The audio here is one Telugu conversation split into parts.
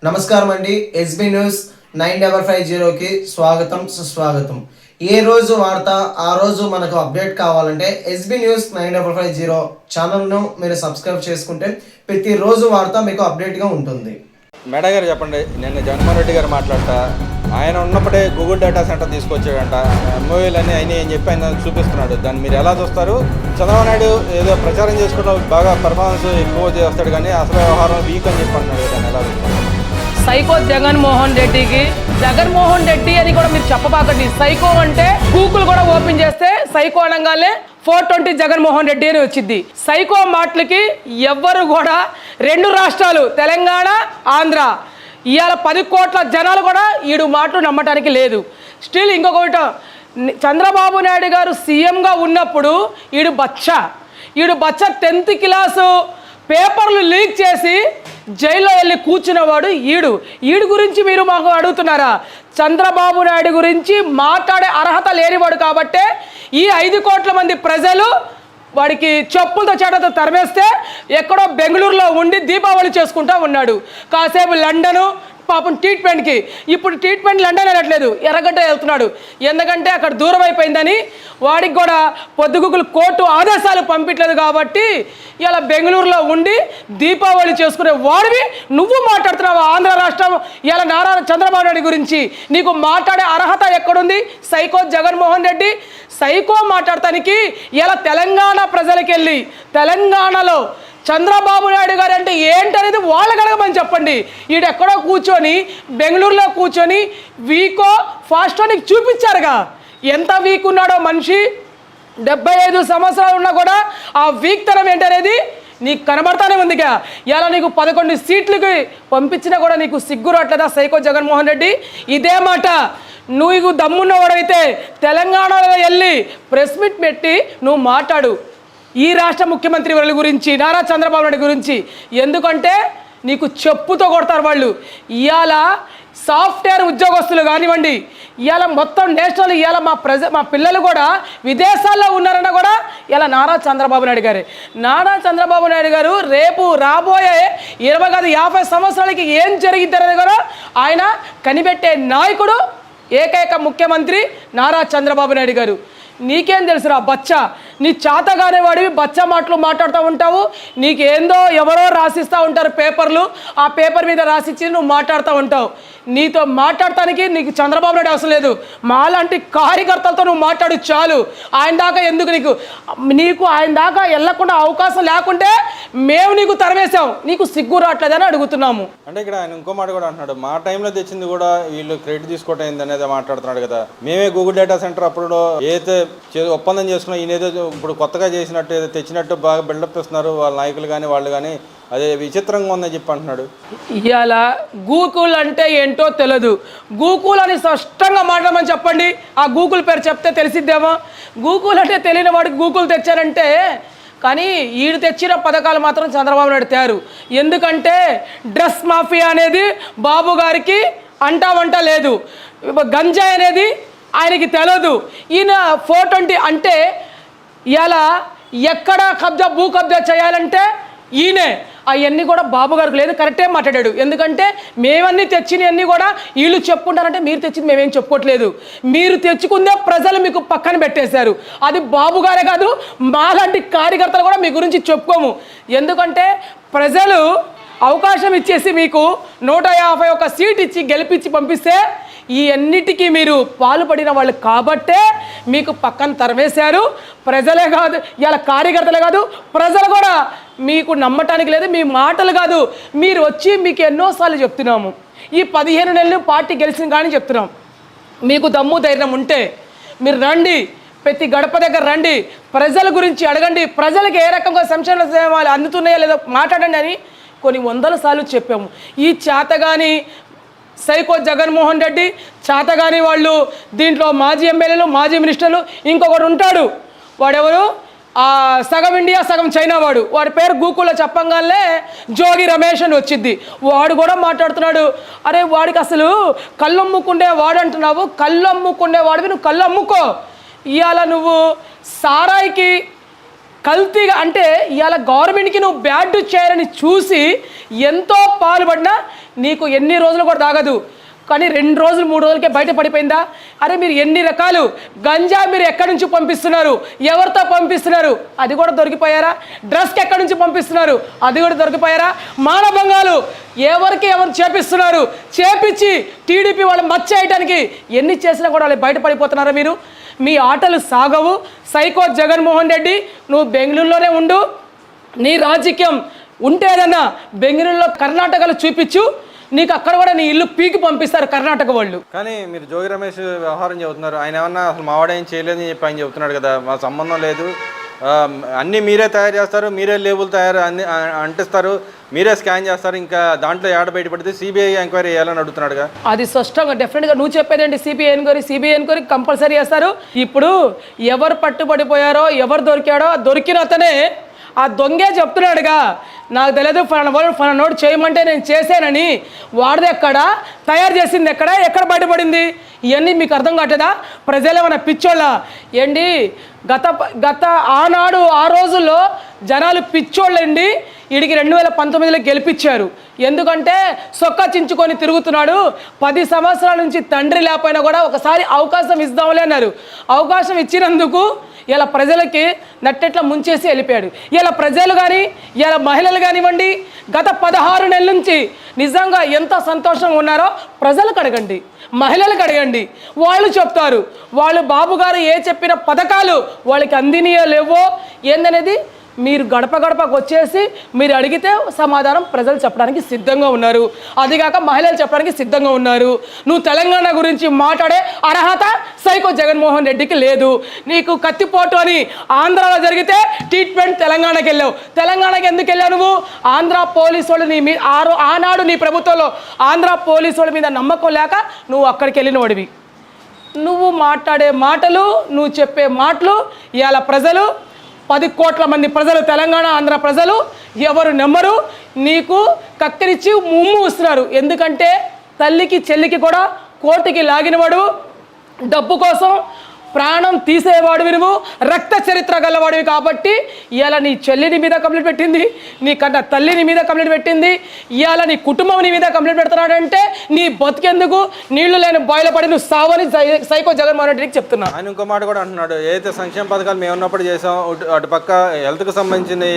నమస్కారం అండి. ఎస్బీ న్యూస్ 9550కి స్వాగతం సుస్వాగతం. ఏ రోజు వార్త ఆ రోజు మనకు అప్డేట్ కావాలంటే ఎస్బీ న్యూస్ 9550 ఛానల్ను మీరు సబ్స్క్రైబ్ చేసుకుంటే ప్రతిరోజు వార్త మీకు అప్డేట్గా ఉంటుంది. మేడ గారు చెప్పండి, నిన్న జగన్మోహన్ రెడ్డి గారు మాట్లాడతా ఆయన ఉన్నప్పుడే గూగుల్ డేటా సెంటర్ తీసుకొచ్చాడంట, ఎంఓఏలన్నీ అయినా అని చెప్పి ఆయన చూపిస్తున్నాడు. దాన్ని మీరు ఎలా చూస్తారు? చంద్రబాబు నాయుడు ఏదో ప్రచారం చేసుకుంటూ బాగా పర్ఫార్మెన్స్ ఎక్కువ చేస్తాడు, కానీ అసలు వ్యవహారం వీక్ అని చెప్పి అంటున్నాడు. దాన్ని ఎలా చూస్తారు? సైకో జగన్మోహన్ రెడ్డికి జగన్మోహన్ రెడ్డి అని కూడా మీరు చెప్పబాకండి. సైకో అంటే గూగుల్ కూడా ఓపెన్ చేస్తే సైకో అనగానే 420 జగన్మోహన్ రెడ్డి అని వచ్చింది. సైకో మాటలకి ఎవ్వరు కూడా రెండు రాష్ట్రాలు తెలంగాణ ఆంధ్ర ఇవాళ 10 కోట్ల జనాలు కూడా ఈడు మాటలు నమ్మటానికి లేదు. స్టిల్ ఇంకొకటి, చంద్రబాబు నాయుడు గారు సీఎంగా ఉన్నప్పుడు ఈడు బచ్చ 10th క్లాసు పేపర్లు లీక్ చేసి జైల్లో వెళ్ళి కూర్చున్నవాడు ఈడు గురించి మీరు మాకు అడుగుతున్నారా? చంద్రబాబు నాయుడు గురించి మాట్లాడే అర్హత లేనివాడు కాబట్టే ఈ 5 కోట్ల మంది ప్రజలు వాడికి చెప్పులతో చేటతో తరిమేస్తే ఎక్కడో బెంగళూరులో ఉండి దీపావళి చేసుకుంటా ఉన్నాడు. కాసేపు లండను పాపం ట్రీట్మెంట్కి, ఇప్పుడు ట్రీట్మెంట్ లండన్ వెళ్ళట్లేదు, ఎర్రగడ్డ వెళ్తున్నాడు. ఎందుకంటే అక్కడ దూరం అయిపోయిందని వాడికి కూడా పొద్దుగుకులు కోర్టు ఆదేశాలు పంపించలేదు కాబట్టి ఇలా బెంగళూరులో ఉండి దీపావళి చేసుకునే వాడివి నువ్వు మాట్లాడుతున్నావు ఆంధ్ర రాష్ట్రం ఇలా నారా చంద్రబాబు నాయుడు గురించి. నీకు మాట్లాడే అర్హత ఎక్కడుంది? సైకో జగన్మోహన్ రెడ్డి సైకో మాట్లాడటానికి ఇలా తెలంగాణ ప్రజలకి వెళ్ళి తెలంగాణలో చంద్రబాబు నాయుడు గారు అంటే ఏంటనేది వాళ్ళకి అడగమని చెప్పండి. ఈడెక్కడో కూర్చొని బెంగళూరులో కూర్చొని వీకో ఫాస్టో నీకు చూపించారుగా. ఎంత వీక్ ఉన్నాడో మనిషి. 75 సంవత్సరాలు ఉన్నా కూడా ఆ వీక్ తనం ఏంటనేది నీకు కనబడతానే ఉందిగా. ఇలా నీకు 11 సీట్లకి పంపించినా కూడా నీకు సిగ్గు రావట్లేదా సైకో జగన్మోహన్ రెడ్డి? ఇదే మాట నువ్వు దమ్మున్నవాడైతే తెలంగాణలో వెళ్ళి ప్రెస్ మీట్ పెట్టి నువ్వు మాట్లాడు ఈ రాష్ట్ర ముఖ్యమంత్రి వాళ్ళ గురించి, నారా చంద్రబాబు నాయుడు గురించి. ఎందుకంటే నీకు చెప్పుతో కొడతారు వాళ్ళు. ఇవాళ సాఫ్ట్వేర్ ఉద్యోగస్తులు కానివ్వండి, ఇవాళ మొత్తం నేషనల్ ఇవాళ మా పిల్లలు కూడా విదేశాల్లో ఉన్నారన్న కూడా ఇలా నారా చంద్రబాబు నాయుడు గారు రేపు రాబోయే 50 సంవత్సరాలకి ఏం జరిగిద్దనేది కూడా ఆయన కనిపెట్టే నాయకుడు, ఏకైక ముఖ్యమంత్రి నారా చంద్రబాబు నాయుడు గారు. నీకేం తెలుసురా బచ్చా? నీ చేతగానే వాడివి బచ్చా మాటలు మాట్లాడుతూ ఉంటావు. నీకేందో ఎవరో రాసిస్తూ ఉంటారు పేపర్లు, ఆ పేపర్ మీద రాసిచ్చి నువ్వు మాట్లాడుతూ ఉంటావు. నీతో మాట్లాడటానికి నీకు చంద్రబాబు నాయుడు అవసరం లేదు, మాలాంటి కార్యకర్తలతో నువ్వు మాట్లాడు చాలు. ఆయన దాకా ఎందుకు నీకు ఆయన దాకా వెళ్ళకుండా అవకాశం లేకుంటే మేము నీకు తరవేశాం, నీకు సిగ్గు రావట్లేదని అడుగుతున్నాము. అంటే ఇక్కడ ఆయన ఇంకో మాట కూడా అంటున్నాడు, మా టైంలో తెచ్చింది కూడా వీళ్ళు క్రెడిట్ తీసుకోవటం అయింది అనేది మాట్లాడుతున్నాడు కదా. మేమే గూగుల్ డేటా సెంటర్ అప్పుడు ఏదైతే ఒప్పందం చేసుకున్నా ఈయన ఏదో ఇప్పుడు కొత్తగా చేసినట్టు ఏదో తెచ్చినట్టు బాగా బిల్డప్ ఇస్తున్నారు వాళ్ళ నాయకులు కానీ వాళ్ళు కానీ, అదే విచిత్రంగా ఉందని చెప్పి అంటున్నాడు. ఇవాళ గూగుల్ అంటే ఏంటో తెలియదు. గూగుల్ అని స్పష్టంగా మాట్లాడమని చెప్పండి. ఆ గూగుల్ పేరు చెప్తే తెలిసిద్దేమో. గూగుల్ అంటే తెలియని వాడికి గూగుల్ తెచ్చారంటే, కానీ ఈడు తెచ్చిన పథకాలు మాత్రం చంద్రబాబు నాయుడు తయారు. ఎందుకంటే డ్రగ్స్ మాఫియా అనేది బాబు గారికి అంటా లేదు, గంజాయి అనేది ఆయనకి తెలియదు. ఈయన 420 అంటే ఇలా ఎక్కడ భూ కబ్జా చేయాలంటే ఈయనే. అవన్నీ కూడా బాబు గారికి లేదు. కరెక్టే మాట్లాడాడు. ఎందుకంటే మేమన్నీ తెచ్చినవన్నీ కూడా వీళ్ళు చెప్పుకుంటారంటే మీరు తెచ్చింది మేమేం చెప్పుకోవట్లేదు. మీరు తెచ్చుకుందే ప్రజలు మీకు పక్కన పెట్టేశారు. అది బాబు గారే కాదు, మాలాంటి కార్యకర్తలు కూడా మీ గురించి చెప్పుకోము. ఎందుకంటే ప్రజలు అవకాశం ఇచ్చేసి మీకు 151 సీట్ ఇచ్చి గెలిపించి పంపిస్తే ఈ అన్నిటికీ మీరు పాల్పడిన వాళ్ళు కాబట్టే మీకు పక్కన తరవేశారు. ప్రజలే కాదు, ఇలా కార్యకర్తలే కాదు, ప్రజలు కూడా మీకు నమ్మటానికి లేదు. మీ మాటలు కాదు, మీరు వచ్చి మీకు ఎన్నోసార్లు చెప్తున్నాము. ఈ 15 నెలలు పార్టీ గెలిచిన కానీ చెప్తున్నాం. మీకు దమ్ము ధైర్యం ఉంటే మీరు రండి, ప్రతి గడప దగ్గర రండి, ప్రజల గురించి అడగండి, ప్రజలకు ఏ రకంగా సంక్షేమ సేవలు అందుతున్నాయో లేదో మాట్లాడండి అని కొన్ని 100 సార్లు చెప్పాము. ఈ చేతగాని సైకో జగన్మోహన్ రెడ్డి, చేతగాని వాళ్ళు దీంట్లో మాజీ ఎమ్మెల్యేలు, మాజీ మినిస్టర్లు, ఇంకొకడు ఉంటాడు, వాడెవరు సగం ఇండియా సగం చైనా వాడి పేరు గూగుల్లో చెప్పంగానే జోగి రమేష్ అని వచ్చింది. వాడు కూడా మాట్లాడుతున్నాడు. అరే వాడికి అసలు కళ్ళు అమ్ముకుండే వాడు అంటున్నావు, కళ్ళు అమ్ముకుండే వాడివి నువ్వు కళ్ళు అమ్ముకో. ఇవాళ నువ్వు సారాయికి కల్తీగా అంటే ఇవాళ గవర్నమెంట్కి నువ్వు బ్యాడ్ చేయాలని చూసి ఎంతో పాల్పడినా నీకు ఎన్ని రోజులు కూడా తాగదు, కానీ 2 రోజులు 3 రోజులకే బయట పడిపోయిందా? అరే మీరు ఎన్ని రకాలు గంజా మీరు ఎక్కడి నుంచి పంపిస్తున్నారు, ఎవరితో పంపిస్తున్నారు, అది కూడా దొరికిపోయారా? డ్రగ్స్కి ఎక్కడి నుంచి పంపిస్తున్నారు, అది కూడా దొరికిపోయారా? మానభంగాలు ఎవరు చేపిస్తున్నారు, చేపించి టీడీపీ వాళ్ళు మచ్చేయడానికి ఎన్ని చేసినా కూడా వాళ్ళు బయటపడిపోతున్నారా? మీరు మీ ఆటలు సాగవు. సైకో జగన్మోహన్ రెడ్డి, నువ్వు బెంగళూరులోనే ఉండు, నీ రాజకీయం ఉంటేదన్నా బెంగళూరులో కర్ణాటకలో చూపించు, నీకు అక్కడ కూడా నీ ఇల్లు పీకి పంపిస్తారు కర్ణాటక వాళ్ళు. కానీ మీరు జోగి రమేష్ వ్యవహారం చెబుతున్నారు, ఆయన ఏమన్నా అసలు మావాడు ఏం చేయలేదని చెప్పి ఆయన చెబుతున్నాడు కదా, మా సంబంధం లేదు, అన్నీ మీరే తయారు చేస్తారు, మీరే లేబుల్ అన్ని అంటిస్తారు, మీరే స్కాన్ చేస్తారు, ఇంకా దాంట్లో ఏడ బయటపడితే సిబిఐ ఎంక్వైరీ చేయాలని అడుగుతున్నాడుగా. అది స్పష్టంగా డెఫినెట్గా నువ్వు చెప్పేదండి, సిబిఐ ఎంక్వైరీ కంపల్సరీ చేస్తారు. ఇప్పుడు ఎవరు పట్టుబడిపోయారో ఎవరు దొరికాడో దొరికిన అతనే ఆ దొంగే చెప్తున్నాడుగా, నాకు తెలియదు ఫలానా నోటు చేయమంటే నేను చేశానని. వాడిది ఎక్కడ, తయారు చేసింది ఎక్కడ బయటపడింది? ఇవన్నీ మీకు అర్థం కావట్లేదా? ప్రజలు ఏమైనా పిచ్చోళ్ళ ఏంటి? గత ఆనాడు ఆ రోజుల్లో జనాలు పిచ్చోళ్ళండి. వీడికి 2019లో గెలిపించారు, ఎందుకంటే సొక్క చించుకొని తిరుగుతున్నాడు, 10 సంవత్సరాల నుంచి తండ్రి లేకపోయినా కూడా ఒకసారి అవకాశం ఇద్దాంలే అన్నారు. అవకాశం ఇచ్చినందుకు ఇలా ప్రజలకి నట్టెట్లా ముంచేసి వెళ్ళిపోయాడు. ఇలా ప్రజలు కానీ ఇలా మహిళలు కానివ్వండి, గత 16 నెలల నుంచి నిజంగా ఎంత సంతోషంగా ఉన్నారో ప్రజలకు అడగండి, మహిళలకు అడగండి, వాళ్ళు చెప్తారు. వాళ్ళు బాబు గారు ఏ చెప్పిన పథకాలు వాళ్ళకి అందినయో లేవో ఏందనేది మీరు గడపకు వచ్చేసి మీరు అడిగితే సమాధానం ప్రజలు చెప్పడానికి సిద్ధంగా ఉన్నారు. అదిగాక మహిళలు చెప్పడానికి సిద్ధంగా ఉన్నారు. నువ్వు తెలంగాణ గురించి మాట్లాడే అర్హత సైకో జగన్మోహన్ రెడ్డికి లేదు. నీకు కత్తిపోటు అని ఆంధ్రాలో జరిగితే ట్రీట్మెంట్ తెలంగాణకి వెళ్ళావు. తెలంగాణకి ఎందుకు వెళ్ళావు నువ్వు? ఆంధ్ర పోలీసు వాళ్ళు ఆనాడు నీ ప్రభుత్వంలో ఆంధ్ర పోలీసు వాళ్ళ మీద నమ్మకం లేక నువ్వు అక్కడికి వెళ్ళిన వాడివి. నువ్వు మాట్లాడే మాటలు, నువ్వు చెప్పే మాటలు ఇవాళ ప్రజలు 10 కోట్ల మంది ప్రజలు, తెలంగాణ ఆంధ్ర ప్రజలు ఎవరు నమ్మరు. నీకు కక్కిరిచ్చి వస్తున్నారు. ఎందుకంటే తల్లికి చెల్లికి కూడా కోర్టుకి లాగినవాడు, డబ్బు కోసం ప్రాణం తీసేవాడివి, నువ్వు రక్త చరిత్ర గలవాడివి. కాబట్టి ఇవాళ నీ చెల్లిని మీద కంప్లైంట్ పెట్టింది, నీ కన్నా తల్లిని మీద కంప్లైంట్ పెట్టింది, ఇవాళ నీ కుటుంబం నీ మీద కంప్లైంట్ పెడుతున్నాడంటే నీ బతికెందుకు? నీళ్లు లేని బాయిలో పడి నువ్వు సావని సైకో జగన్మోహన్ రెడ్డికి చెప్తున్నా. ఆయన ఇంకో మాట కూడా అంటున్నాడు, ఏదైతే సంక్షేమ పథకాలు మేము ఉన్నప్పుడు చేసాం, అటుపక్క హెల్త్కి సంబంధించిన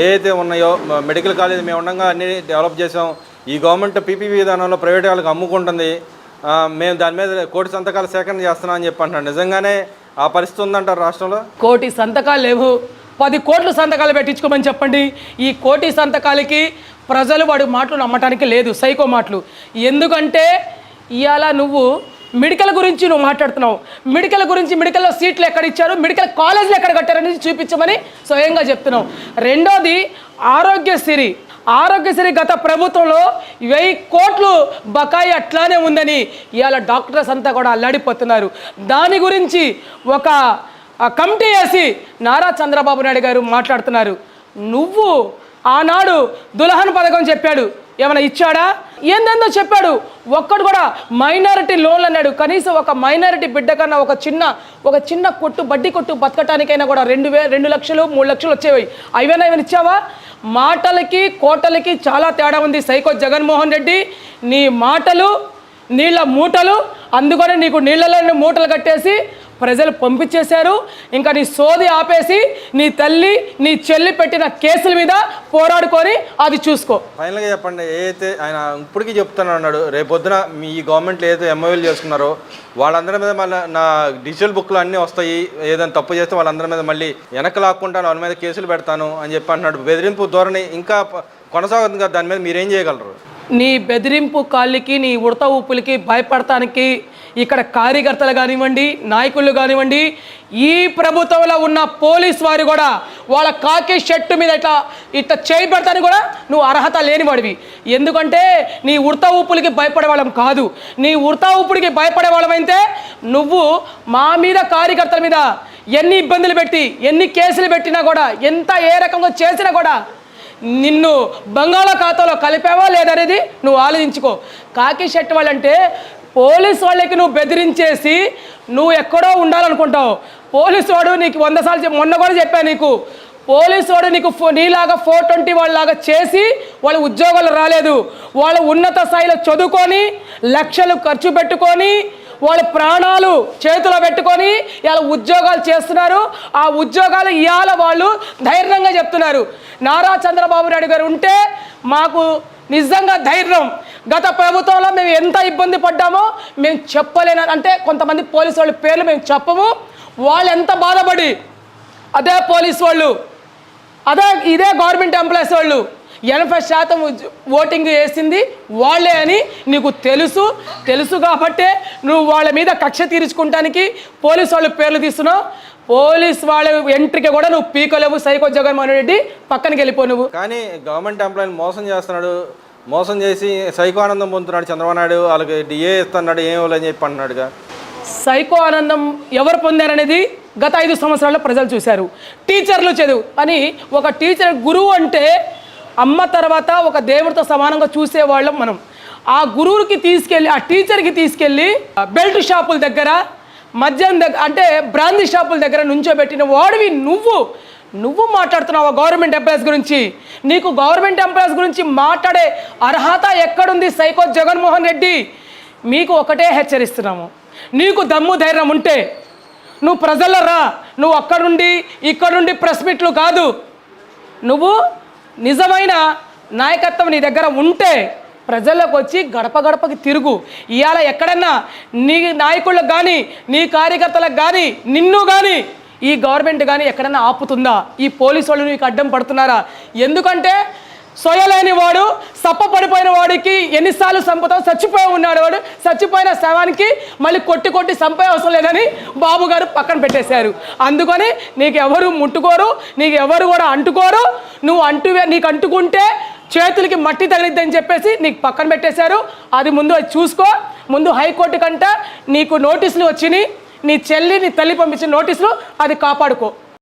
ఏదైతే ఉన్నాయో మెడికల్ కాలేజ్ మేము ఉండగా అన్ని డెవలప్ చేసాం, ఈ గవర్నమెంట్ పీపీపీ విధానంలో ప్రైవేట్ వాళ్ళకి అమ్ముకుంటుంది, మేము దాని మీద 1 కోటి సంతకాలు సేకరణ చేస్తున్నాం అని చెప్పి అంటున్నాడు. నిజంగానే ఆ పరిస్థితి ఉందంటారు రాష్ట్రంలో? 1 కోటి సంతకాలు లేవు, 10 కోట్ల సంతకాలు పెట్టించుకోమని చెప్పండి. ఈ 1 కోటి సంతకాలకి ప్రజలు వాడి మాటలు నమ్మటానికి లేదు, సైకో మాటలు. ఎందుకంటే ఇవాళ నువ్వు మెడికల్ గురించి నువ్వు మాట్లాడుతున్నావు, మెడికల్లో సీట్లు ఎక్కడ ఇచ్చారు, మెడికల్ కాలేజీలు ఎక్కడ కట్టారనేది చూపించమని స్వయంగా చెప్తున్నావు. రెండోది ఆరోగ్యశ్రీ గత ప్రభుత్వంలో 1000 కోట్లు బకాయి అట్లానే ఉందని ఇవాళ డాక్టర్స్ అంతా కూడా అల్లాడిపోతున్నారు. దాని గురించి ఒక కమిటీ వేసి నారా చంద్రబాబు నాయుడు గారు మాట్లాడుతున్నారు. నువ్వు ఆనాడు దుల్హన్ పథకం చెప్పాడు, ఏమైనా ఇచ్చాడా? ఏందేందో చెప్పాడు. ఒక్కడు కూడా మైనారిటీ లోన్లు అన్నాడు. కనీసం ఒక మైనారిటీ బిడ్డ కన్నా ఒక చిన్న కొట్టు, బడ్డీ కొట్టు బతకటానికైనా కూడా 2 లక్షలు 3 లక్షలు వచ్చేవి. ఏమైనా ఇచ్చావా? మాటలకి కోటలకి చాలా తేడా ఉంది సైకో జగన్మోహన్ రెడ్డి. నీ మాటలు నీళ్ళ మూటలు, అందుకని నీకు నీళ్ళలో మూటలు కట్టేసి ప్రజలు పంపించేశారు. ఇంకా నీ సోది ఆపేసి నీ తల్లి నీ చెల్లి పెట్టిన కేసుల మీద పోరాడుకొని అది చూసుకో. ఫైనల్గా చెప్పండి, ఏదైతే ఆయన ఇప్పటికీ చెప్తానన్నాడు, రేపొద్దున మీ గవర్నమెంట్లో ఏదైతే ఎంఓఎల్ చేసుకున్నారో వాళ్ళందరి మీద మళ్ళీ నా డిజిటల్ బుక్లు అన్నీ వస్తాయి, ఏదైనా తప్పు చేస్తే వాళ్ళందరి మీద మళ్ళీ వెనక్కి లాక్కుంటాను, వాళ్ళ మీద కేసులు పెడతాను అని చెప్పి అంటున్నాడు. బెదిరింపు ధోరణి ఇంకా కొనసాగుతుంది కదా, దాని మీద మీరేం చేయగలరు? నీ బెదిరింపు కాళ్ళకి, నీ ఉడత ఊపులకి భయపడటానికి ఇక్కడ కార్యకర్తలు కానివ్వండి, నాయకులు కానివ్వండి, ఈ ప్రభుత్వంలో ఉన్న పోలీస్ వారు కూడా వాళ్ళ కాకి షర్టు మీద ఇట్లా చేయి పెడతానికి కూడా నువ్వు అర్హత లేనివాడివి. ఎందుకంటే నీ ఉడత ఊపులకి భయపడే వాళ్ళం కాదు. నీ ఉడత ఊపుడికి భయపడే వాళ్ళమైతే నువ్వు మా మీద కార్యకర్తల మీద ఎన్ని ఇబ్బందులు పెట్టి ఎన్ని కేసులు పెట్టినా కూడా, ఎంత ఏ రకంగా చేసినా కూడా నిన్ను బంగాళాఖాతంలో కలిపావా లేదనేది నువ్వు ఆలోచించుకో. కాకి షర్ట్ వాళ్ళంటే పోలీసు వాళ్ళకి నువ్వు బెదిరించేసి నువ్వు ఎక్కడో ఉండాలనుకుంటావు. పోలీసు వాడు నీకు 100 సార్లు మొన్న కూడా చెప్పాను, నీకు పోలీసు వాడు నీకు నీలాగా 420 వాళ్ళలాగా చేసి వాళ్ళ ఉద్యోగాలు రాలేదు. వాళ్ళు ఉన్నత స్థాయిలో చదువుకొని లక్షలు ఖర్చు పెట్టుకొని వాళ్ళ ప్రాణాలు చేతిలో పెట్టుకొని ఇలా ఉద్యోగాలు చేస్తున్నారు. ఆ ఉద్యోగాలు ఇవాళ వాళ్ళు ధైర్యంగా చెప్తున్నారు. నారా చంద్రబాబు నాయుడు గారు ఉంటే మాకు నిజంగా ధైర్యం. గత ప్రభుత్వంలో మేము ఎంత ఇబ్బంది పడ్డామో మేము చెప్పలేను. అంటే కొంతమంది పోలీసు వాళ్ళ పేర్లు మేము చెప్పము. వాళ్ళు ఎంత బాధపడి అదే పోలీసు వాళ్ళు ఇదే గవర్నమెంట్ ఎంప్లాయీస్ వాళ్ళు 80% ఓటింగ్ వేసింది వాళ్ళే అని నీకు తెలుసు కాబట్టే నువ్వు వాళ్ళ మీద కక్ష తీర్చుకుంటానికి పోలీసు వాళ్ళ పేర్లు తీస్తున్నావు. పోలీస్ వాళ్ళ ఎంట్రీకి కూడా నువ్వు పీకలేవు. సైకో జగన్మోహన్ రెడ్డి పక్కనకి వెళ్ళిపో నువ్వు. కానీ గవర్నమెంట్ ఎంప్లాయీని మోసం చేసి సైకో ఆనందం పొందుతున్నాడు చంద్రబాబు నాయుడు. వాళ్ళకి డిఏ ఇస్తున్నాడు, ఏం ఇవ్వాలని చెప్పి అన్నాడుగా. సైకో ఆనందం ఎవరు పొందారనేది గత 5 సంవత్సరాల్లో ప్రజలు చూశారు. టీచర్లు చదువు అని ఒక టీచర్ గురువు అంటే అమ్మ తర్వాత ఒక దేవుడితో సమానంగా చూసేవాళ్ళం మనం. ఆ గురువుకి తీసుకెళ్ళి ఆ టీచర్కి తీసుకెళ్ళి బెల్ట్ షాపుల దగ్గర మద్యం దగ్గర అంటే బ్రాందీ షాపుల దగ్గర నుంచోబెట్టిన వాడివి నువ్వు మాట్లాడుతున్నావు గవర్నమెంట్ ఎంప్లాయీస్ గురించి. నీకు గవర్నమెంట్ ఎంప్లాయీస్ గురించి మాట్లాడే అర్హత ఎక్కడుంది సైకో జగన్మోహన్ రెడ్డి? మీకు ఒకటే హెచ్చరిస్తున్నాము, నీకు దమ్ము ధైర్యం ఉంటే నువ్వు ప్రజల్లో రా. నువ్వు ఇక్కడ నుండి ప్రెస్ మీట్లు కాదు. నువ్వు నిజమైన నాయకత్వం నీ దగ్గర ఉంటే ప్రజల్లోకి వచ్చి గడప గడపకి తిరుగు. ఇవాళ ఎక్కడన్నా నీ నాయకులకు కానీ నీ కార్యకర్తలకు కానీ నిన్ను కానీ ఈ గవర్నమెంట్ కానీ ఎక్కడన్నా ఆపుతుందా? ఈ పోలీసు వాళ్ళు నీకు అడ్డం పడుతున్నారా? ఎందుకంటే సొయలేని వాడు సప్ప పడిపోయిన వాడికి ఎన్నిసార్లు చంపుతావు? చచ్చిపోయి ఉన్నాడు వాడు. చచ్చిపోయిన శవానికి మళ్ళీ కొట్టి చంపే అవసరం లేదని బాబు గారు పక్కన పెట్టేశారు. అందుకని నీకు ఎవరు ముట్టుకోరు, నీకు ఎవరు కూడా అంటుకోరు. నీకు అంటుకుంటే చేతులకి మట్టి తగిలిద్దని చెప్పేసి నీకు పక్కన పెట్టేశారు. అది ముందు చూసుకో. ముందు హైకోర్టు కంట నీకు నోటీసులు వచ్చినాయి. నీ చెల్లి నీ తల్లి పంపించిన నోటీసులు అది కాపాడుకో.